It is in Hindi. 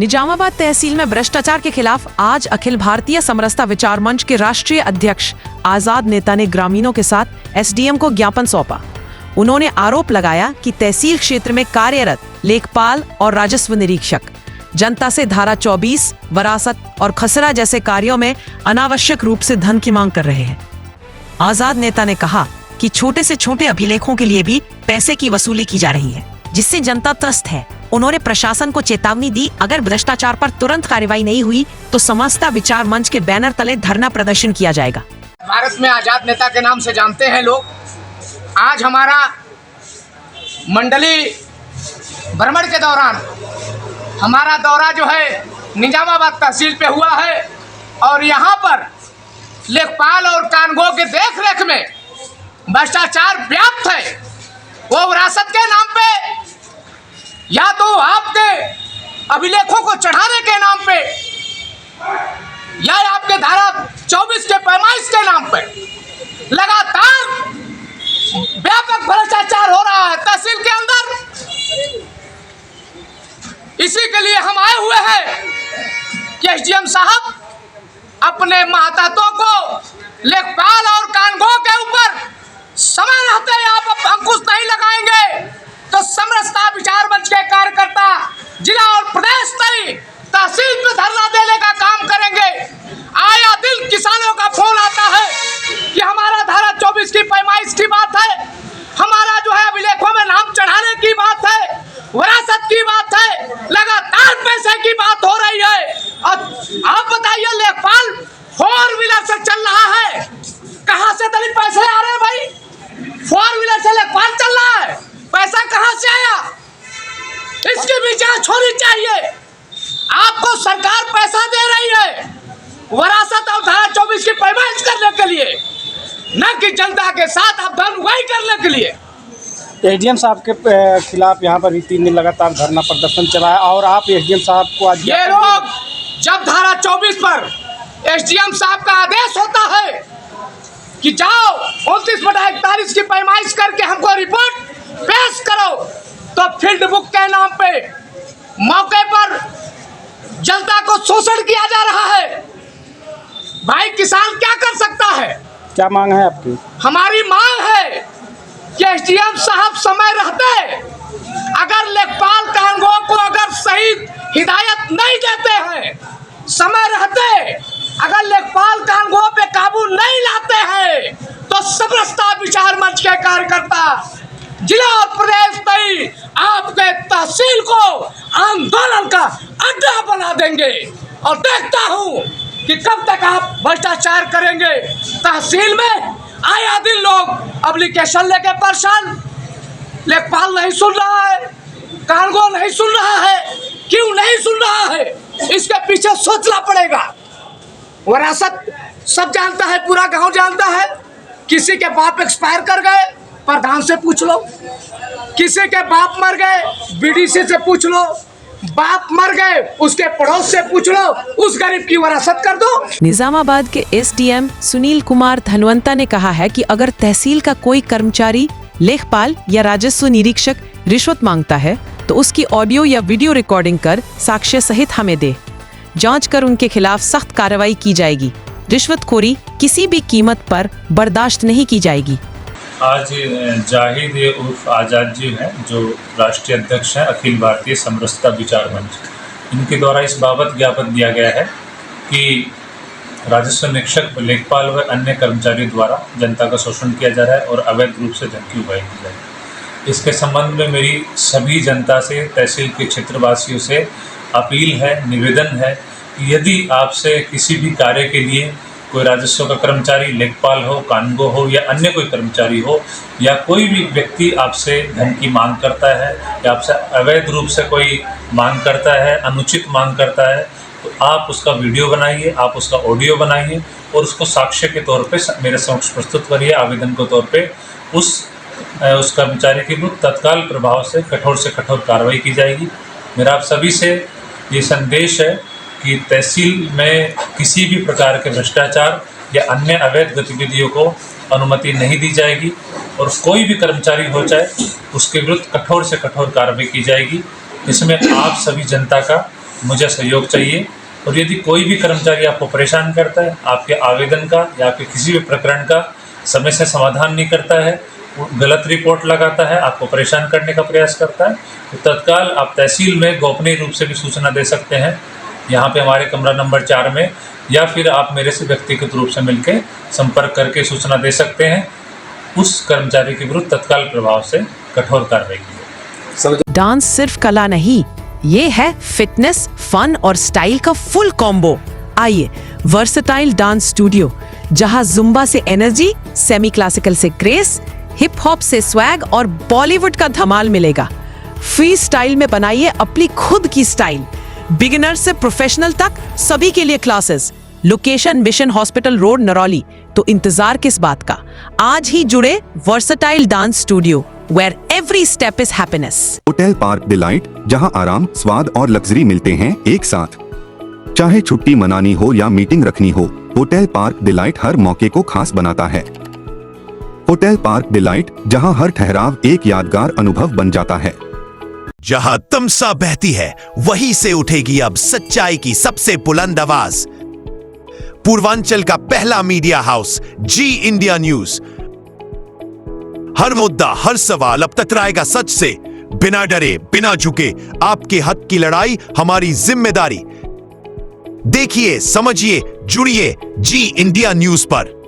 निजामाबाद तहसील में भ्रष्टाचार के खिलाफ आज अखिल भारतीय समरसता विचार मंच के राष्ट्रीय अध्यक्ष आजाद नेता ने ग्रामीणों के साथ एसडीएम को ज्ञापन सौंपा। उन्होंने आरोप लगाया कि तहसील क्षेत्र में कार्यरत लेखपाल और राजस्व निरीक्षक जनता से धारा 24, वरासत और खसरा जैसे कार्यों में अनावश्यक रूप से धन की मांग कर रहे हैं। आजाद नेता ने कहा कि छोटे से छोटे अभिलेखों के लिए भी पैसे की वसूली की जा रही है, जिससे जनता त्रस्त है। उन्होंने प्रशासन को चेतावनी दी, अगर भ्रष्टाचार पर तुरंत कार्रवाई नहीं हुई तो समरसता विचार मंच के बैनर तले धरना प्रदर्शन किया जाएगा। भारत में आजाद नेता के नाम से जानते हैं लोग। आज हमारा मंडली भ्रमण के दौरान हमारा दौरा जो है निजामाबाद तहसील पे हुआ है और यहाँ पर लेखपाल और कानगो के देखरेख में भ्रष्टाचार व्याप्त है। वो विरासत के नाम पे या तो आपके अभिलेखों को चढ़ाने के नाम पे या आपके धारा 24 के पैमाइश के नाम पे लगातार व्यापक भ्रष्टाचार हो रहा है तहसील के अंदर। इसी के लिए हम आए हुए हैं कि एसडीएम साहब अपने महतातों को लेखपाल और कानगो के ऊपर समय रहते आप अंकुश नहीं लगाएंगे तो समरसता विचार मंच के कार्यकर्ता जिला और प्रदेश तक तहसील में धरना देने का काम करेंगे। आया दिन किसानों का फोन आता है कि हमारा धारा 24 की पैमाइश की बात है, हमारा जो है अभिलेखों में नाम चढ़ाने की बात है, विरासत की बात है, लगातार पैसे की बात हो रही है। और आप बताइए लेखपाल 4 व्हीलर से चल रहा है, कहाँ से दलित पैसे आ रहे हैं भाई? 4 व्हीलर से लेखपाल चल रहा है, पैसा कहाँ से आया? इसकी भी जांच होनी चाहिए। आपको सरकार पैसा दे रही है विरासत और धारा 24 की पैमाइश करने के लिए, न कि जनता के साथ आप धन उगाही करने के लिए। एसडीएम साहब के खिलाफ यहाँ पर भी 3 दिन लगातार धरना प्रदर्शन चला है और आप एसडीएम साहब को आज ये लोग जब धारा 24 पर एसडीएम साहब का आदेश होता है कि जाओ 29/41 की पैमाइश करके हमको रिपोर्ट पेश करो, तो फील्ड बुक के नाम पे मौके पर जनता को शोषण किया जा रहा है। भाई किसान क्या कर सकता है? क्या मांग है आपकी? हमारी मांग है कि एसडीएम साहब समय रहते अगर लेखपाल कानगो को अगर सही हिदायत नहीं देते हैं, समय रहते अगर लेखपाल कानगो पे काबू नहीं लाते हैं, तो समरसता विचार मंच के कार्यकर्ता जिला और प्रदेश तक आपके तहसील को आंदोलन का अड्डा बना देंगे। और देखता हूं कि कब तक आप भ्रष्टाचार करेंगे। तहसील में आया दिन लोग एप्लीकेशन लेके परेशान, लेखपाल नहीं सुन रहा है, कानगो नहीं सुन रहा है। क्यों नहीं सुन रहा है? इसके पीछे सोचना पड़ेगा। विरासत सब जानता है, पूरा गांव जानता है। किसी के बाप एक्सपायर कर गए, प्रधान से पूछ लो। किसी के बाप मर गए, बीडीसी से पूछ लो। बाप मर गए, उसके पड़ोस से पूछ लो, उस गरीब की विरासत कर दो। निजामाबाद के एसडीएम सुनील कुमार धनवंता ने कहा है कि अगर तहसील का कोई कर्मचारी लेखपाल या राजस्व निरीक्षक रिश्वत मांगता है तो उसकी ऑडियो या वीडियो रिकॉर्डिंग कर साक्ष्य सहित हमें दे। जांच कर उनके खिलाफ सख्त कार्रवाई की जाएगी। रिश्वतखोरी किसी भी कीमत पर बर्दाश्त नहीं की जाएगी। आज जाहिद उर्फ आज़ाद जी हैं, जो राष्ट्रीय अध्यक्ष हैं अखिल भारतीय समरसता विचार मंच, इनके द्वारा इस बाबत ज्ञापन दिया गया है कि राजस्व निरीक्षक, लेखपाल व अन्य कर्मचारियों द्वारा जनता का शोषण किया जा रहा है और अवैध रूप से धन की उगाही की जा रही है। इसके संबंध में मेरी सभी जनता से, तहसील के क्षेत्रवासियों से अपील है, निवेदन है कि यदि आपसे किसी भी कार्य के लिए कोई राजस्व का कर्मचारी, लेखपाल हो, कानगो हो या अन्य कोई कर्मचारी हो, या कोई भी व्यक्ति आपसे धन की मांग करता है या आपसे अवैध रूप से कोई मांग करता है, अनुचित मांग करता है, तो आप उसका वीडियो बनाइए, आप उसका ऑडियो बनाइए और उसको साक्ष्य के तौर पे मेरे समक्ष प्रस्तुत करिए। आवेदन के तौर पे उस कर्मचारी के विरुद्ध तत्काल प्रभाव से कठोर कार्रवाई की जाएगी। मेरा आप सभी से ये संदेश है कि तहसील में किसी भी प्रकार के भ्रष्टाचार या अन्य अवैध गतिविधियों को अनुमति नहीं दी जाएगी और कोई भी कर्मचारी हो चाहे उसके विरुद्ध कठोर से कठोर कार्रवाई की जाएगी। इसमें आप सभी जनता का मुझे सहयोग चाहिए। और यदि कोई भी कर्मचारी आपको परेशान करता है, आपके आवेदन का या आपके किसी भी प्रकरण का समय से समाधान नहीं करता है, वो गलत रिपोर्ट लगाता है, आपको परेशान करने का प्रयास करता है, तो तत्काल आप तहसील में गोपनीय रूप से भी सूचना दे सकते हैं, यहाँ पे हमारे कमरा नंबर 4 में, या फिर आप मेरे से व्यक्तिगत रूप से मिलकर संपर्क करके सूचना दे सकते हैं। उस कर्मचारी के विरुद्ध तत्काल प्रभाव से कठोर कार्रवाई की। डांस सिर्फ कला नहीं, ये है फिटनेस, फन और स्टाइल का फुल कॉम्बो। आइए, वर्सेटाइल डांस स्टूडियो, जहां जुम्बा से एनर्जी, सेमी क्लासिकल से ग्रेस, हिप हॉप से स्वैग और बॉलीवुड का धमाल मिलेगा। फ्री स्टाइल में बनाइए अपनी खुद की स्टाइल। बिगिनर से प्रोफेशनल तक सभी के लिए classes. Location mission hospital road, Narauli. तो इंतजार किस बात का, आज ही जुड़े versatile dance studio, where every step is happiness। Hotel park delight, जहां आराम, स्वाद और लग्जरी मिलते हैं एक साथ। चाहे छुट्टी मनानी हो या मीटिंग रखनी हो, होटल पार्क डिलाइट हर मौके को खास बनाता है। होटल पार्क डिलाइट, जहां हर ठहराव एक यादगार अनुभव बन जाता है। जहां तमसा बहती है, वहीं से उठेगी अब सच्चाई की सबसे बुलंद आवाज। पूर्वांचल का पहला मीडिया हाउस, जी इंडिया न्यूज। हर मुद्दा, हर सवाल अब टकराएगा सच से, बिना डरे, बिना झुके। आपके हक की लड़ाई हमारी जिम्मेदारी। देखिए, समझिए, जुड़िए जी इंडिया न्यूज पर।